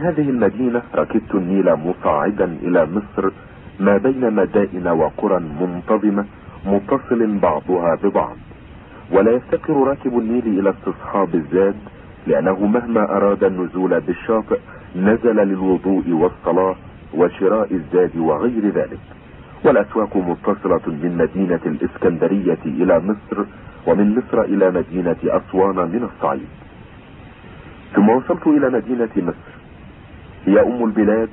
هذه المدينة ركبت النيل مصاعدا إلى مصر ما بين مدائن وقرى منتظمة متصل بعضها ببعض، ولا يفتقر راكب النيل إلى استصحاب الزاد، لأنه مهما أراد النزول بالشاطئ نزل للوضوء والصلاة وشراء الزاد وغير ذلك. والأسواق متصلة من مدينة الإسكندرية إلى مصر، ومن مصر إلى مدينة أسوان من الصعيد. ثم وصلت إلى مدينة مصر، هي أم البلاد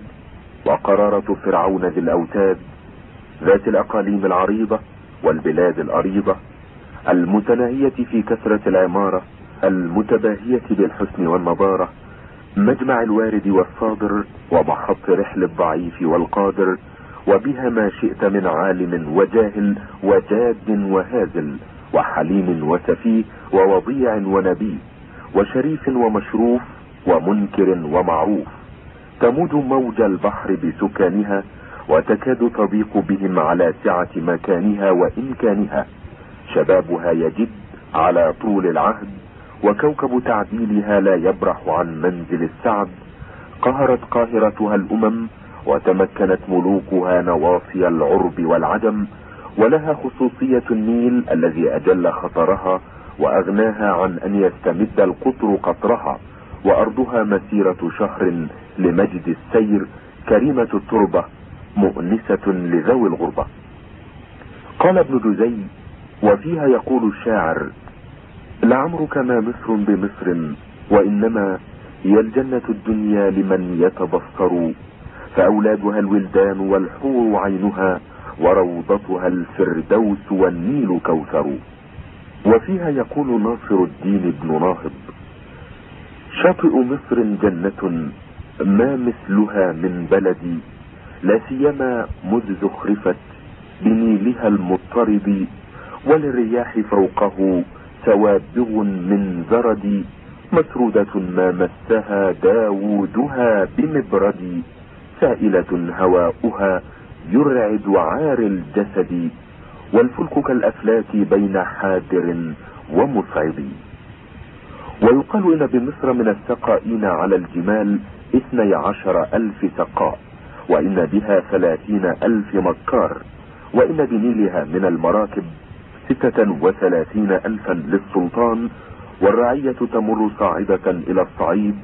وقرارة فرعون ذي الأوتاد، ذات الأقاليم العريضة والبلاد الأريضة، المتناهية في كثرة العمارة، المتباهية بالحسن والنضارة، مجمع الوارد والصادر ومحط رحل الضعيف والقادر، وبها ما شئت من عالم وجاهل وجاد وهازل وحليم وسفيه ووضيع ونبي وشريف ومشروف ومنكر ومعروف، تموج موج البحر بسكانها وتكاد تضيق بهم على سعة مكانها وإمكانها، شبابها يجد على طول العهد، وكوكب تعديلها لا يبرح عن منزل السعد، قهرت قاهرتها الأمم، وتمكنت ملوكها نواصي العرب والعجم، ولها خصوصية النيل الذي أجل خطرها وأغناها عن أن يستمد القطر قطرها، وأرضها مسيرة شهر لمجد السير، كريمة التربة مؤنسة لذوي الغربة. قال ابن جزي: وفيها يقول الشاعر: لعمرك ما مصر بمصر، وإنما هي الجنة الدنيا لمن يتبصر، فأولادها الولدان والحور عينها، وروضتها الفردوس والنيل كوثر. وفيها يقول ناصر الدين بن ناهض: شاطئ مصر جنة ما مثلها من بلدي، لا سيما مذ زخرفت بنيلها المضطرب، وللرياح فوقه سوابغ من زرد، مسرودة ما مسها داودها بمبرد، سائلة هواؤها يرعد عار الجسد، والفلك كالأفلاك بين حادر ومصعد. ويقال إن بمصر من السقائين على الجمال 12,000 سقاء، وإن بها 30,000 مكار، وإن بنيلها من المراكب 36,000 للسلطان، والرعية تمر صاعدة إلى الصعيد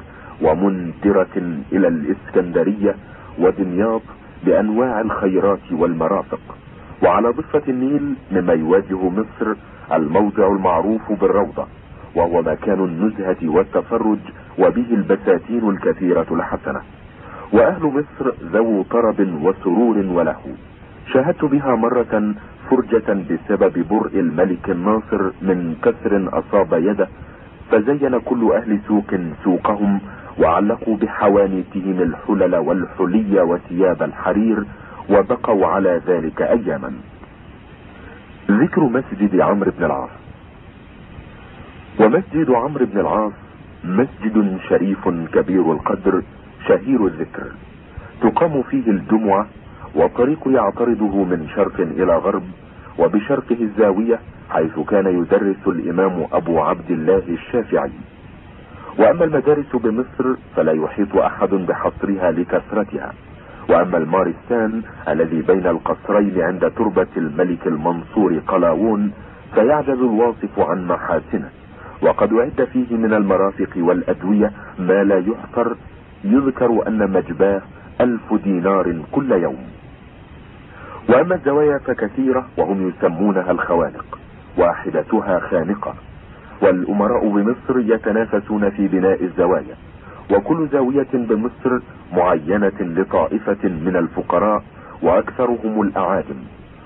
ومندرة إلى الإسكندرية ودمياط بأنواع الخيرات والمرافق. وعلى ضفة النيل مما يواجه مصر الموضع المعروف بالروضة، وهو مكان النزهة والتفرج، وبه البساتين الكثيرة الحسنة، وأهل مصر ذو طرب وسرور وله. شاهدت بها مرة فرجة بسبب برء الملك الناصر من كسر أصاب يده، فزين كل أهل سوق سوقهم، وعلقوا بحوانيتهم الحلل والحلي وثياب الحرير، وبقوا على ذلك أياما. ذكر مسجد عمرو بن العاص. ومسجد عمرو بن العاص مسجد شريف كبير القدر شهير الذكر، تقام فيه الجمعة، والطريق يعترضه من شرق إلى غرب، وبشرقه الزاوية حيث كان يدرس الإمام أبو عبد الله الشافعي. وأما المدارس بمصر فلا يحيط أحد بحصرها لكثرتها، وأما المارستان الذي بين القصرين عند تربة الملك المنصور قلاوون فيعجز الواصف عن محاسنه، وقد أعد فيه من المرافق والأدوية ما لا يحصر، يذكر أن مجباه 1000 دينار كل يوم. وأما الزوايا فكثيرة، وهم يسمونها الخوانق، واحدتها خانقة، والأمراء بمصر يتنافسون في بناء الزوايا، وكل زاوية بمصر معينة لطائفة من الفقراء، وأكثرهم الأعاجم،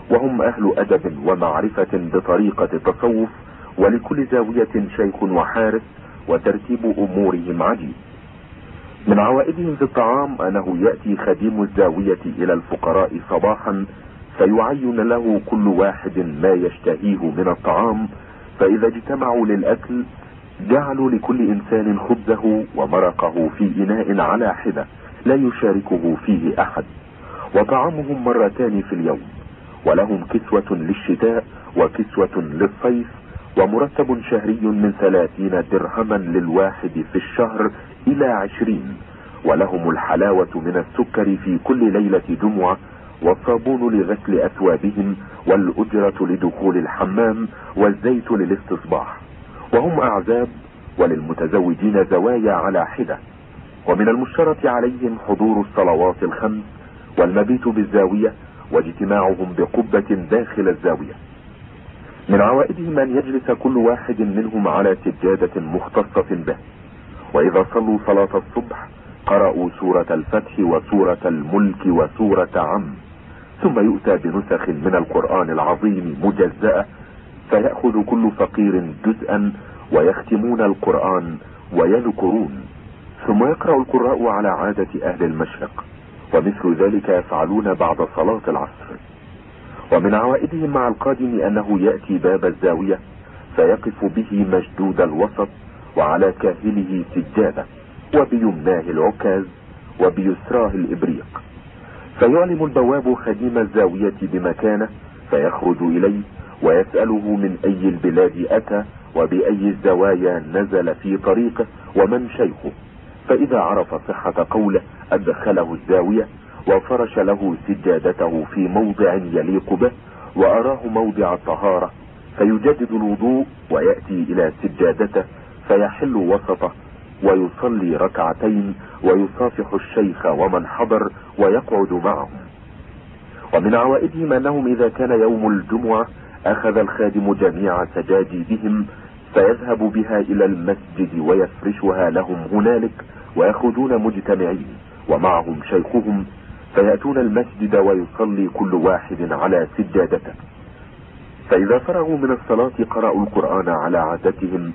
وهم أهل أدب ومعرفة بطريقة التصوف، ولكل زاوية شيخ وحارس، وترتيب أمورهم عجيب. من عوائدهم في الطعام أنه يأتي خديم الزاوية إلى الفقراء صباحا فيعين له كل واحد ما يشتهيه من الطعام، فإذا اجتمعوا للأكل جعلوا لكل إنسان خبزه ومرقه في إناء على حدة لا يشاركه فيه أحد، وطعامهم مرتان في اليوم، ولهم كسوة للشتاء وكسوة للصيف، ومرتب شهري من 30 درهما للواحد في الشهر إلى 20، ولهم الحلاوة من السكر في كل ليلة جمعة، والصابون لغسل أثوابهم، والأجرة لدخول الحمام، والزيت للاستصباح. وهم أعزاب، وللمتزوجين زوايا على حدة. ومن المشترط عليهم حضور الصلوات الخمس، والمبيت بالزاوية، واجتماعهم بقبة داخل الزاوية. من عوائدهم أن يجلس كل واحد منهم على سجادة مختصة به، وإذا صلوا صلاة الصبح قرأوا سورة الفتح وسورة الملك وسورة عم، ثم يؤتى بنسخ من القرآن العظيم مجزأة، فيأخذ كل فقير جزءا، ويختمون القرآن ويذكرون، ثم يقرأ القراء على عادة أهل المشرق، ومثل ذلك يفعلون بعد صلاة العصر. ومن عوائدهم مع القادم أنه يأتي باب الزاوية فيقف به مشدود الوسط، وعلى كاهله سجادة، وبيمناه العكاز، وبيسراه الإبريق، فيعلم البواب خديم الزاوية بمكانه، فيخرج إليه ويسأله من أي البلاد أتى، وبأي الزوايا نزل في طريقه، ومن شيخه. فإذا عرف صحة قوله أدخله الزاوية، وفرش له سجادته في موضع يليق به، وأراه موضع الطهارة، فيجدد الوضوء ويأتي إلى سجادته، فيحل وسطه، ويصلي ركعتين، ويصافح الشيخ ومن حضر، ويقعد معهم. ومن عوائدهم أنهم إذا كان يوم الجمعة أخذ الخادم جميع سجاجيدهم، فيذهب بها إلى المسجد ويفرشها لهم هنالك، ويخرجون مجتمعين ومعهم شيخهم، فيأتون المسجد ويصلي كل واحد على سجادته. فإذا فرغوا من الصلاة قرأوا القرآن على عادتهم،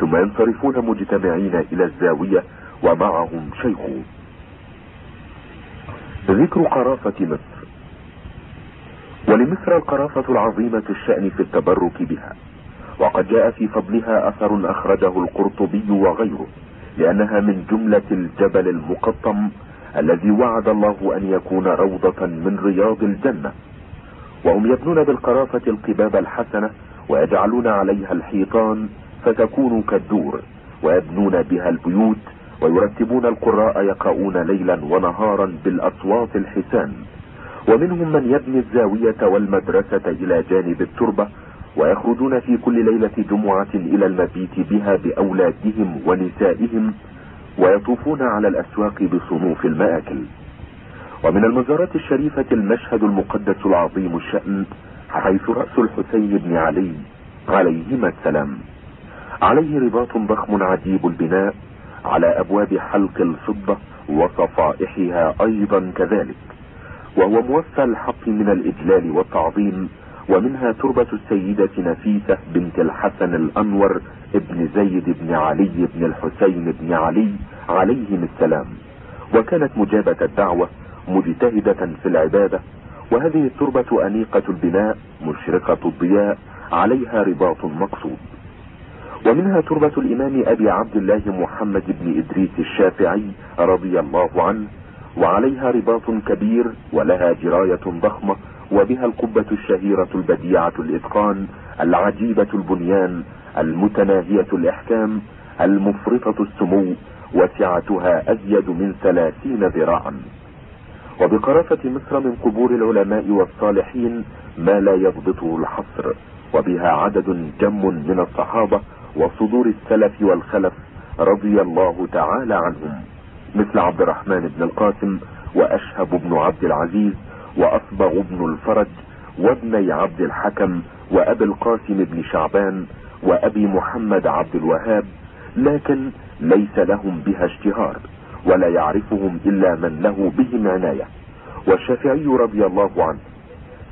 ثم ينصرفون مجتمعين إلى الزاوية ومعهم شيخهم. ذكر قرافة مصر. ولمصر القرافة العظيمة الشأن في التبرك بها، وقد جاء في فضلها أثر أخرجه القرطبي وغيره، لأنها من جملة الجبل المقطم الذي وعد الله أن يكون روضة من رياض الجنة. وهم يبنون بالقرافة القباب الحسنة، ويجعلون عليها الحيطان فتكون كالدور، ويبنون بها البيوت، ويرتبون القراء يقرؤون ليلا ونهارا بالأصوات الحسان. ومنهم من يبني الزاوية والمدرسة إلى جانب التربة، ويخرجون في كل ليلة جمعة إلى المبيت بها بأولادهم ونسائهم، ويطوفون على الأسواق بصنوف المآكل. ومن المزارات الشريفة المشهد المقدس العظيم الشأن، حيث رأس الحسين بن علي عليهما السلام، عليه رباط ضخم عجيب البناء، على أبواب حلق الفضة وصفائحها أيضا كذلك، وهو موفى الحق من الإجلال والتعظيم. ومنها تربة السيدة نفيسة بنت الحسن الأنور ابن زيد بن علي بن الحسين بن علي عليهم السلام، وكانت مجابة الدعوة مجتهدة في العبادة. وهذه التربة أنيقة البناء مشرقة الضياء، عليها رباط مقصود. ومنها تربة الإمام أبي عبد الله محمد بن إدريس الشافعي رضي الله عنه، وعليها رباط كبير، ولها جراية ضخمة، وبها القبة الشهيرة البديعة الإتقان العجيبة البنيان المتناهية الإحكام المفرطة السمو، وسعتها أزيد من 30 ذراعا. وبقرافة مصر من قبور العلماء والصالحين ما لا يضبطه الحصر، وبها عدد جم من الصحابة وصدور السلف والخلف رضي الله تعالى عنهم، مثل عبد الرحمن بن القاسم، وأشهب بن عبد العزيز، وأصبغ بن الفرج، وابني عبد الحكم، وأبي القاسم بن شعبان، وأبي محمد عبد الوهاب، لكن ليس لهم بها اشتهار، ولا يعرفهم إلا من له بهم عناية. والشافعي رضي الله عنه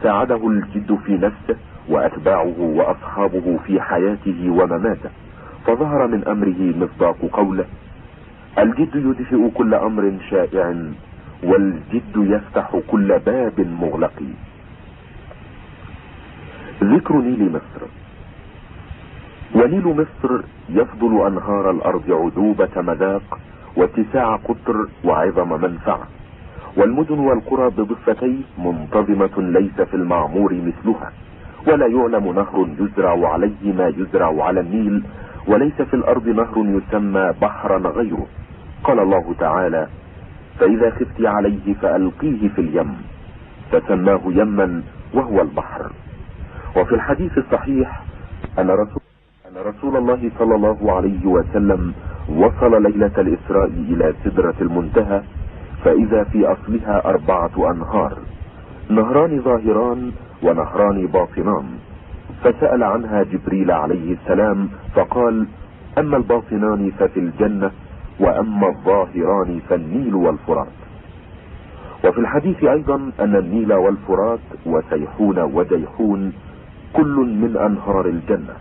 ساعده الجد في نفسه، وأتباعه وأصحابه في حياته ومماته، فظهر من أمره مصداق قوله: الجد يدفئ كل أمر شائع، والجد يفتح كل باب مغلق. ذكر نيل مصر. ونيل مصر يفضل أنهار الأرض عذوبة مذاق، واتساع قطر، وعظم منفعة. والمدن والقرى بضفتيه منتظمة ليس في المعمور مثلها، ولا يعلم نهر يزرع عليه ما يزرع على النيل، وليس في الأرض نهر يسمى بحرا غيره. قال الله تعالى: فإذا خفت عليه فألقيه في اليم، فسماه يما وهو البحر. وفي الحديث الصحيح أن رسول الله صلى الله عليه وسلم وصل ليلة الإسراء إلى سدرة المنتهى، فإذا في أصلها 4 أنهار، نهران ظاهران ونهران باطنان، فسأل عنها جبريل عليه السلام فقال: أما الباطنان ففي الجنة، وأما الظاهران فالنيل والفرات. وفي الحديث أيضا أن النيل والفرات وسيحون وجيحون كل من أنهار الجنة،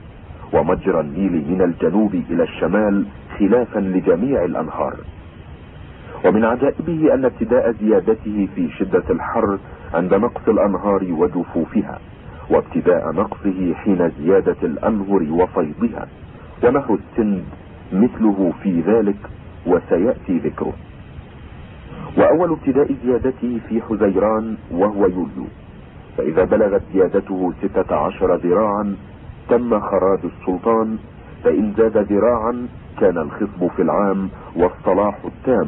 ومجرى النيل من الجنوب إلى الشمال خلافا لجميع الأنهار. ومن عجائبه أن ابتداء زيادته في شدة الحر عند نقص الأنهار وجفوفها، وابتداء نقصه حين زيادة الأنهر وفيضها، ونهر السند مثله في ذلك وسيأتي ذكره. وأول ابتداء زيادته في حزيران وهو يوليو، فإذا بلغت زيادته 16 ذراعا تم خراج السلطان، فإن زاد ذراعا كان الخصب في العام والصلاح التام،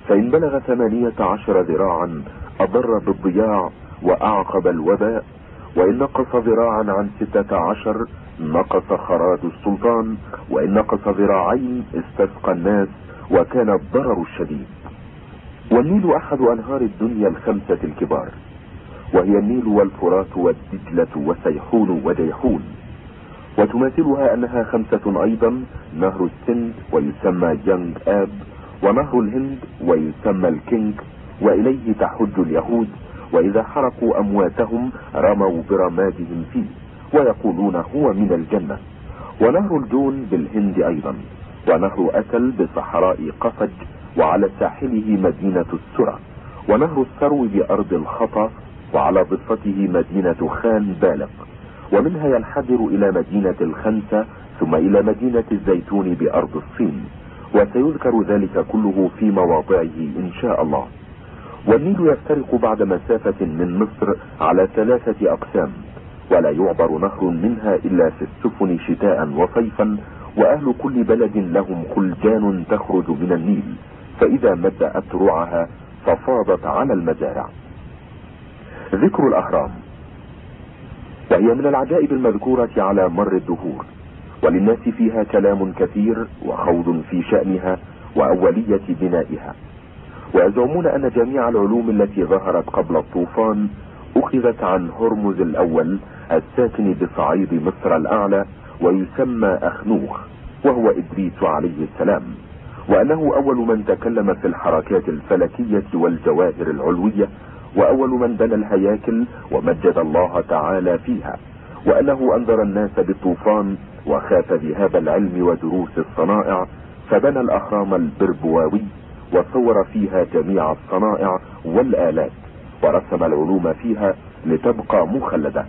فإن بلغ 18 ذراعا أضر بالضياع وأعقب الوباء، وإن نقص ذراعا عن 16 نقص خراج السلطان، وإن نقص ذراعين استسقى الناس وكان الضرر الشديد. والنيل أحد أنهار الدنيا الخمسة الكبار، وهي النيل والفرات والدجلة وسيحون وجيحون. وتماثلها أنها 5 أيضا: نهر السند ويسمى يانج آب، ونهر الهند ويسمى الكينج، وإليه تحج اليهود، وإذا حرقوا أمواتهم رموا برمادهم فيه ويقولون هو من الجنة. ونهر الجون بالهند أيضا، ونهر أتل بصحراء قفج وعلى ساحله مدينة السرى، ونهر الثرو بأرض الخطا وعلى ضفته مدينة خان بالق، ومنها ينحدر إلى مدينة الخنسة ثم إلى مدينة الزيتون بأرض الصين، وسيذكر ذلك كله في مواضعه إن شاء الله. والنيل يفترق بعد مسافة من مصر على 3 أقسام، ولا يعبر نهر منها إلا في السفن شتاء وصيفا، وأهل كل بلد لهم خلجان تخرج من النيل، فإذا مد أترعها ففاضت على المزارع. ذكر الأهرام، وهي من العجائب المذكورة على مر الدهور، وللناس فيها كلام كثير وخوض في شأنها وأولية بنائها. ويزعمون أن جميع العلوم التي ظهرت قبل الطوفان أخذت عن هرمز الأول الساكن بصعيد مصر الأعلى ويسمى أخنوخ، وهو إدريس عليه السلام، وأنه أول من تكلم في الحركات الفلكية والجواهر العلوية، وأول من بنى الهياكل ومجد الله تعالى فيها، وأنه أنذر الناس بالطوفان وخاف ذهاب العلم ودروس الصنائع، فبنى الأهرام البربواوي وصور فيها جميع الصنائع والآلات، ورسم العلوم فيها لتبقى مخلدة.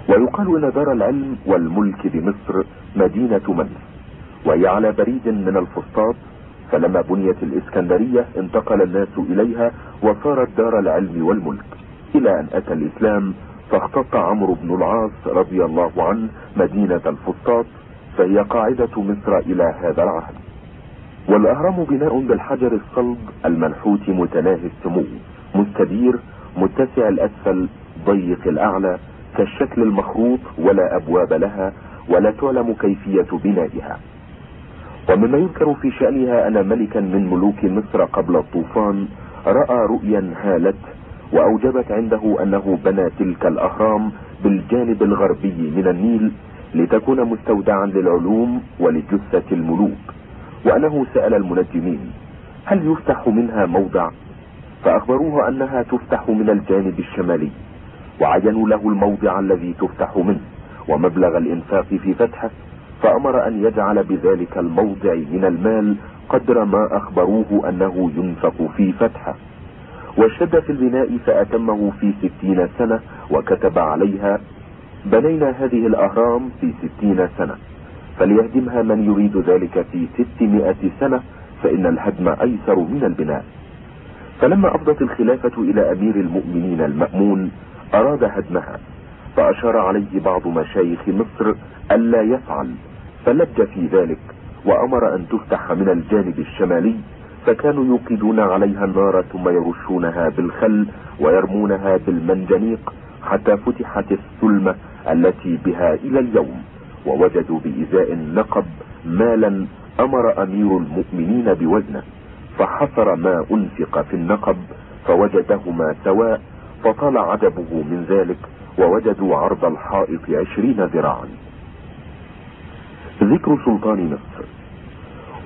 ويقال إن دار العلم والملك بمصر مدينة منف، وهي على بريد من الفسطاط، فلما بنيت الإسكندرية انتقل الناس إليها وصارت دار العلم والملك، إلى أن أتى الإسلام فاختط عمرو بن العاص رضي الله عنه مدينة الفسطاط، فهي قاعدة مصر إلى هذا العهد. والأهرام بناء بالحجر الصلب المنحوت متناهي السمو، مستدير متسع الأسفل ضيق الأعلى، كالشكل المخروط، ولا أبواب لها ولا تعلم كيفية بنائها. ومما يذكر في شأنها أن ملكا من ملوك مصر قبل الطوفان رأى رؤيا هالته وأوجبت عنده أنه بنى تلك الأهرام بالجانب الغربي من النيل لتكون مستودعا للعلوم ولجثة الملوك، وأنه سأل المنجمين هل يفتح منها موضع، فأخبروه أنها تفتح من الجانب الشمالي، وعينوا له الموضع الذي تفتح منه ومبلغ الإنفاق في فتحه، فأمر أن يجعل بذلك الموضع من المال قدر ما أخبروه أنه ينفق في فتحه. واشتد في البناء فأتمه في 60 سنة، وكتب عليها: بنينا هذه الأهرام في 60 سنة، فليهدمها من يريد ذلك في 600 سنة، فإن الهدم أيسر من البناء. فلما أفضت الخلافة إلى أمير المؤمنين المأمون أراد هدمها، فأشار عليه بعض مشايخ مصر ألا يفعل، فلج في ذلك وأمر أن تفتح من الجانب الشمالي، فكانوا يوقدون عليها النار ثم يرشونها بالخل ويرمونها بالمنجنيق حتى فتحت السلمة التي بها إلى اليوم، ووجدوا بإزاء النقب مالا أمر أمير المؤمنين بوزنه، فحصر ما أنفق في النقب فوجدهما سواء، فطال عجبه من ذلك، ووجدوا عرض الحائط 20 ذراعا. ذكر سلطان مصر.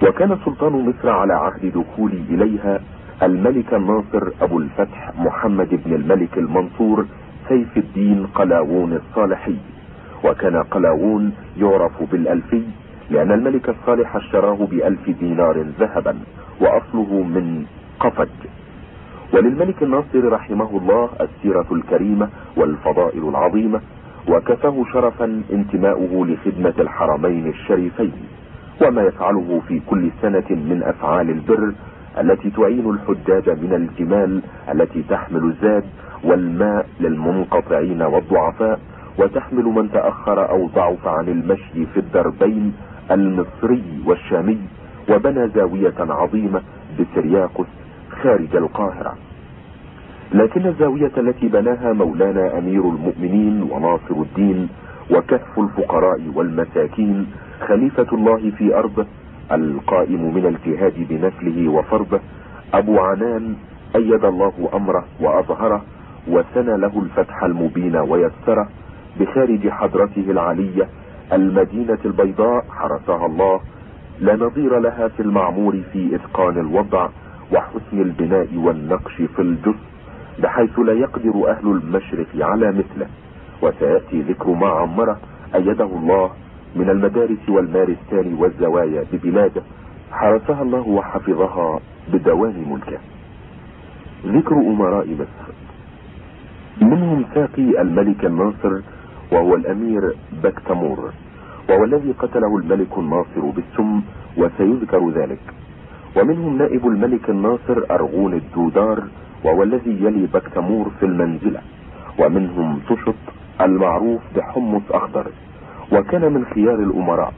وكان سلطان مصر على عهد دخول إليها الملك الناصر أبو الفتح محمد بن الملك المنصور سيف الدين قلاوون الصالحي. وكان قلاوون يعرف بالألفي لأن الملك الصالح اشتراه ب1000 دينار ذهبا، وأصله من قفج. وللملك الناصر رحمه الله السيرة الكريمة والفضائل العظيمة، وكفاه شرفا انتماؤه لخدمة الحرمين الشريفين، وما يفعله في كل سنة من أفعال البر التي تعين الحجاج من الجمال التي تحمل الزاد والماء للمنقطعين والضعفاء، وتحمل من تأخر أو ضعف عن المشي في الدربين المصري والشامي. وبنى زاوية عظيمة بسرياقس خارج القاهرة. لكن الزاوية التي بناها مولانا أمير المؤمنين وناصر الدين وكهف الفقراء والمساكين خليفة الله في أرضه القائم من الجهاد بنفله وفرضه أبو عنان، أيد الله أمره وأظهره وسنى له الفتح المبين ويسره، بخارج حضرته العلية المدينة البيضاء حرسها الله، لا نظير لها في المعمور في إتقان الوضع وحسن البناء والنقش في الجث، بحيث لا يقدر أهل المشرق على مثله. وسيأتي ذكر ما عمره أيده الله من المدارس والمارستان والزوايا ببلاده، حرسها الله وحفظها بدوام ملكه. ذكر أمراء مصر. منهم ساقي الملك الناصر وهو الأمير بكتمور، وهو الذي قتله الملك الناصر بالسم، وسيذكر ذلك. ومنهم نائب الملك الناصر أرغون الدودار، وهو الذي يلي بكتمور في المنزلة. ومنهم تشط المعروف بحمص أخضر، وكان من خيار الأمراء،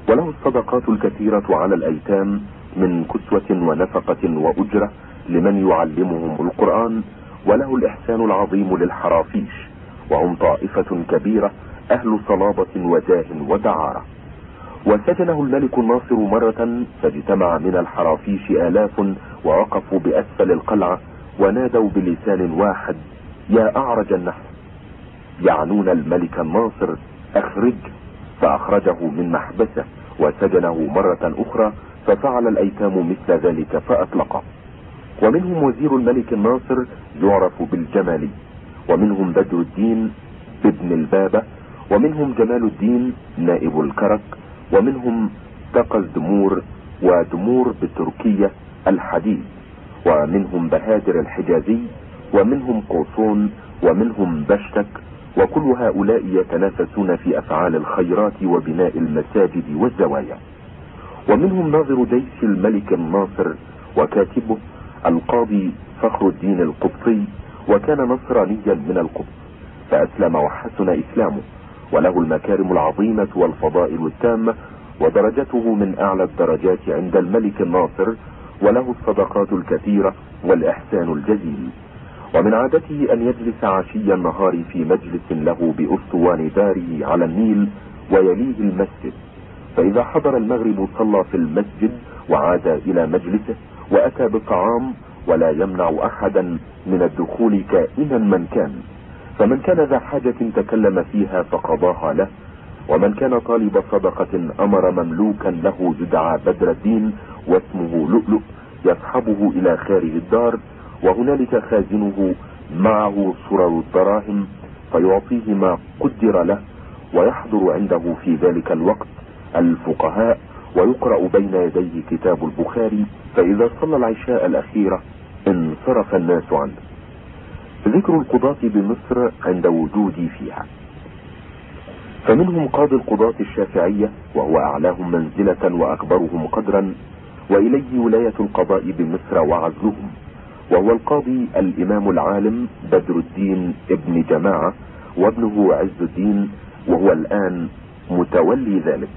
وله الصدقات الكثيرة على الأيتام من كسوة ونفقة وأجرة لمن يعلمهم القرآن، وله الإحسان العظيم للحرافيش، وهم طائفة كبيرة أهل صلابة وجاه ودعارة. وسجنه الملك الناصر مرة، فاجتمع من الحرافيش آلاف ووقفوا بأسفل القلعة ونادوا بلسان واحد: يا أعرج النحس، يعنون الملك الناصر، أخرج. فأخرجه من محبسه وسجنه مرة أخرى، ففعل الأيتام مثل ذلك فأطلقه. ومنهم وزير الملك الناصر يعرف بالجمالي، ومنهم بدر الدين ابن البابة، ومنهم جمال الدين نائب الكرك، ومنهم تقز دمور ودمور بالتركية الحديد، ومنهم بهادر الحجازي، ومنهم قوصون، ومنهم بشتك. وكل هؤلاء يتنافسون في أفعال الخيرات وبناء المساجد والزوايا. ومنهم ناظر جيش الملك الناصر وكاتبه القاضي فخر الدين القبطي، وكان نصرانيا من القبط، فأسلم وحسن إسلامه، وله المكارم العظيمة والفضائل التامة، ودرجته من أعلى الدرجات عند الملك الناصر، وله الصدقات الكثيرة والإحسان الجزيل. ومن عادته أن يجلس عشي النهار في مجلس له بأسطوان داره على النيل ويليه المسجد، فإذا حضر المغرب صلى في المسجد وعاد إلى مجلسه وأتى بالطعام، ولا يمنع أحدا من الدخول كائنا من كان، فمن كان ذا حاجة تكلم فيها فقضاها له. ومن كان طالب صدقة أمر مملوكا له يدعى بدر الدين واسمه لؤلؤ يصحبه إلى خارج الدار، وهنالك خازنه معه صرر الدراهم، فيعطيه ما قدر له، ويحضر عنده في ذلك الوقت الفقهاء، ويقرأ بين يديه كتاب البخاري، فإذا صلى العشاء الأخيرة انصرف الناس عنه. ذكر القضاة بمصر عند وجودي فيها. فمنهم قاضي القضاة الشافعية، وهو أعلاهم منزلة وأكبرهم قدرا، وإليه ولاية القضاء بمصر وعزلهم، وهو القاضي الإمام العالم بدر الدين ابن جماعة، وابنه عز الدين، وهو الآن متولي ذلك.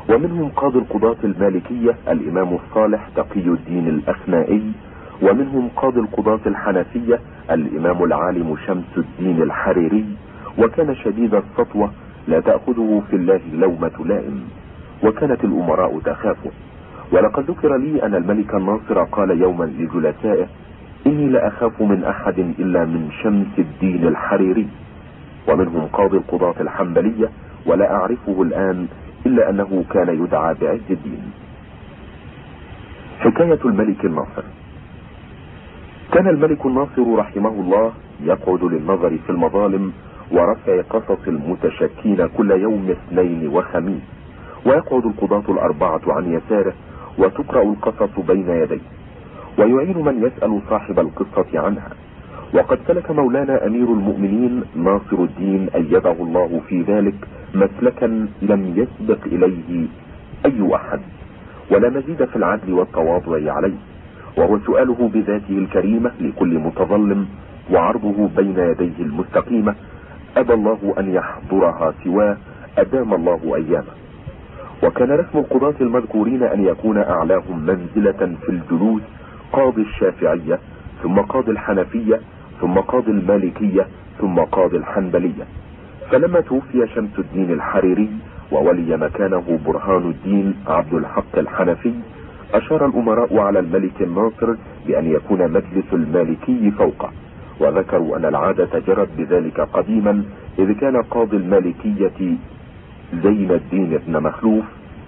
ومنهم قاضي القضاة المالكية الإمام الصالح تقي الدين الأثنائي، ومنهم قاضي القضاة الحنفية الإمام العالم شمس الدين الحريري، وكان شديد السطوة لا تأخذه في الله لومة لائم، وكانت الأمراء تخافه. ولقد ذكر لي أن الملك الناصر قال يوما لجلسائه: إني لا أخاف من أحد إلا من شمس الدين الحريري. ومنهم قاضي القضاة الحنبلية، ولا أعرفه الآن إلا أنه كان يدعى بعز الدين. حكاية الملك الناصر. كان الملك الناصر رحمه الله يقعد للنظر في المظالم ورفع قصص المتشكين كل يوم اثنين وخميس، ويقعد القضاة الأربعة عن يساره، وتقرأ القصص بين يديه، ويعين من يسأل صاحب القصة عنها. وقد سلك مولانا أمير المؤمنين ناصر الدين أيده الله في ذلك مسلكا لم يسبق إليه أي أحد، ولا مزيد في العدل والتواضع عليه، وهو سؤاله بذاته الكريمة لكل متظلم، وعرضه بين يديه المستقيمة. أبى الله أن يحضرها سواه أدام الله أيامه. وكان رسم القضاة المذكورين أن يكون أعلاهم منزلة في الجلوس قاضي الشافعية، ثم قاضي الحنفية، ثم قاضي المالكية، ثم قاضي الحنبلية. فلما توفي شمس الدين الحريري وولي مكانه برهان الدين عبد الحق الحنفي، أشار الأمراء على الملك الناصر بأن يكون مجلس المالكي فوقه، وذكروا أن العادة جرت بذلك قديما، إذ كان قاضي المالكية زين الدين بن مخلوف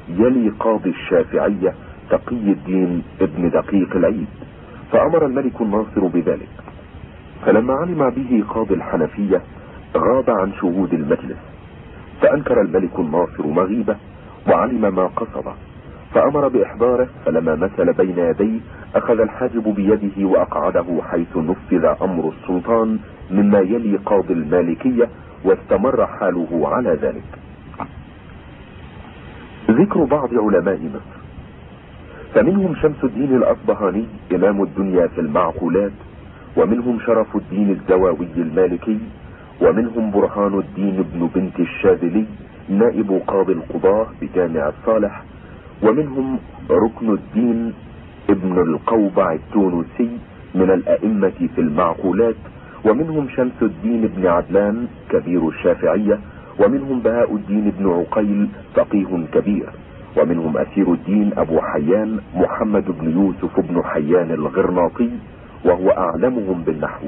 يلي قاضي الشافعية تقي الدين ابن دقيق العيد، فأمر الملك الناصر بذلك. فلما علم به قاضي الحنفية غاب عن شهود المجلس، فأنكر الملك الناصر مغيبة وعلم ما قصده، فأمر بإحضاره. فلما مثل بين يديه أخذ الحاجب بيده وأقعده حيث نفذ أمر السلطان مما يلي قاضي المالكية، واستمر حاله على ذلك. ذكر بعض علماء مصر. فمنهم شمس الدين الأصبهاني إمام الدنيا في المعقولات، ومنهم شرف الدين الزواوي المالكي، ومنهم برهان الدين ابن بنت الشاذلي نائب قاضي القضاة بجامع الصالح، ومنهم ركن الدين ابن القوبع التونسي من الأئمة في المعقولات، ومنهم شمس الدين ابن عدلان كبير الشافعية، ومنهم بهاء الدين ابن عقيل فقيه كبير، ومنهم أسير الدين أبو حيان محمد بن يوسف بن حيان الغرناطي وهو أعلمهم بالنحو،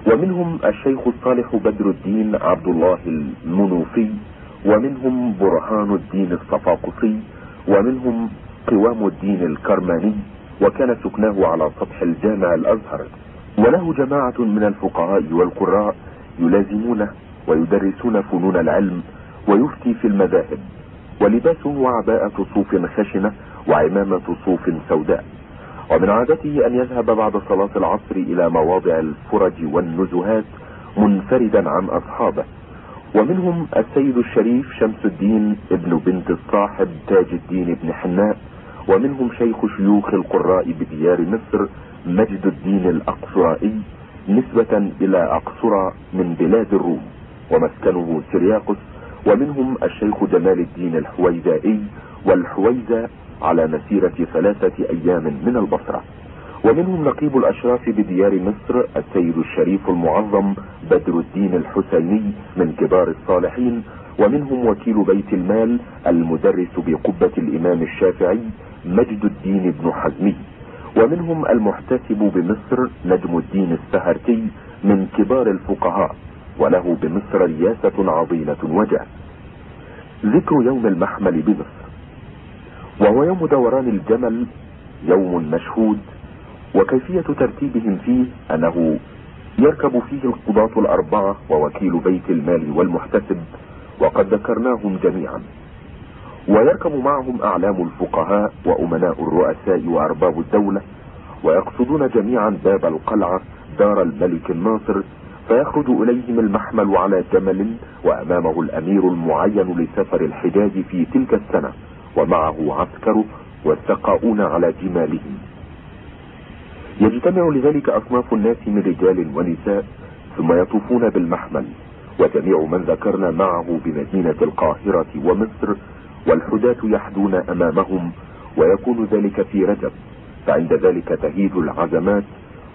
ومنهم الشيخ الصالح بدر الدين عبد الله المنوفي، ومنهم برهان الدين الصفاقسي، ومنهم قوام الدين الكرماني، وكان سكناه على سطح الجامع الأزهر. وله جماعة من الفقهاء والقراء يلازمونه ويدرسون فنون العلم، ويفتي في المذاهب، ولباسه عباءة صوف خشنة وعمامة صوف سوداء. ومن عادته أن يذهب بعد صلاة العصر إلى مواضع الفرج والنزهات منفردا عن أصحابه. ومنهم السيد الشريف شمس الدين ابن بنت الصاحب تاج الدين ابن حناء، ومنهم شيخ شيوخ القراء بديار مصر مجد الدين الأقصرائي نسبة إلى أقصرى من بلاد الروم ومسكنه سرياقس، ومنهم الشيخ جمال الدين الحويزائي والحويزة على مسيرة 3 أيام من البصرة. ومنهم نقيب الأشراف بديار مصر السيد الشريف المعظم بدر الدين الحسيني من كبار الصالحين، ومنهم وكيل بيت المال المدرس بقبة الإمام الشافعي مجد الدين بن حزمي، ومنهم المحتسب بمصر نجم الدين السهرتي من كبار الفقهاء، وله بمصر رياسة عظيمة وجاه. ذكر يوم المحمل بمصر، وهو يوم دوران الجمل، يوم مشهود، وكيفية ترتيبهم فيه أنه يركب فيه القضاة الأربعة ووكيل بيت المال والمحتسب، وقد ذكرناهم جميعا، ويركب معهم أعلام الفقهاء وأمناء الرؤساء وأرباب الدولة، ويقصدون جميعا باب القلعة دار الملك الناصر، فيخرج إليهم المحمل على جمل، وأمامه الأمير المعين لسفر الحجاج في تلك السنة، ومعه عسكره والسقاؤون على جمالهم. يجتمع لذلك أصناف الناس من رجال ونساء، ثم يطوفون بالمحمل، وجميع من ذكرنا معه بمدينة القاهرة ومصر والحداة يحدون أمامهم، ويكون ذلك في رجب، فعند ذلك تهيج العزمات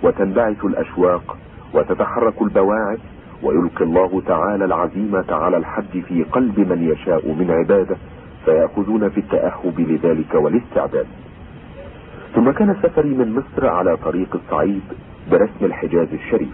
وتنبعث الأشواق وتتحرك البواعث، ويلقي الله تعالى العزيمة على الحج في قلب من يشاء من عباده، فيأخذون في التأهب لذلك والاستعداد. ثم كان سفري من مصر على طريق الصعيد برسم الحجاز الشريف،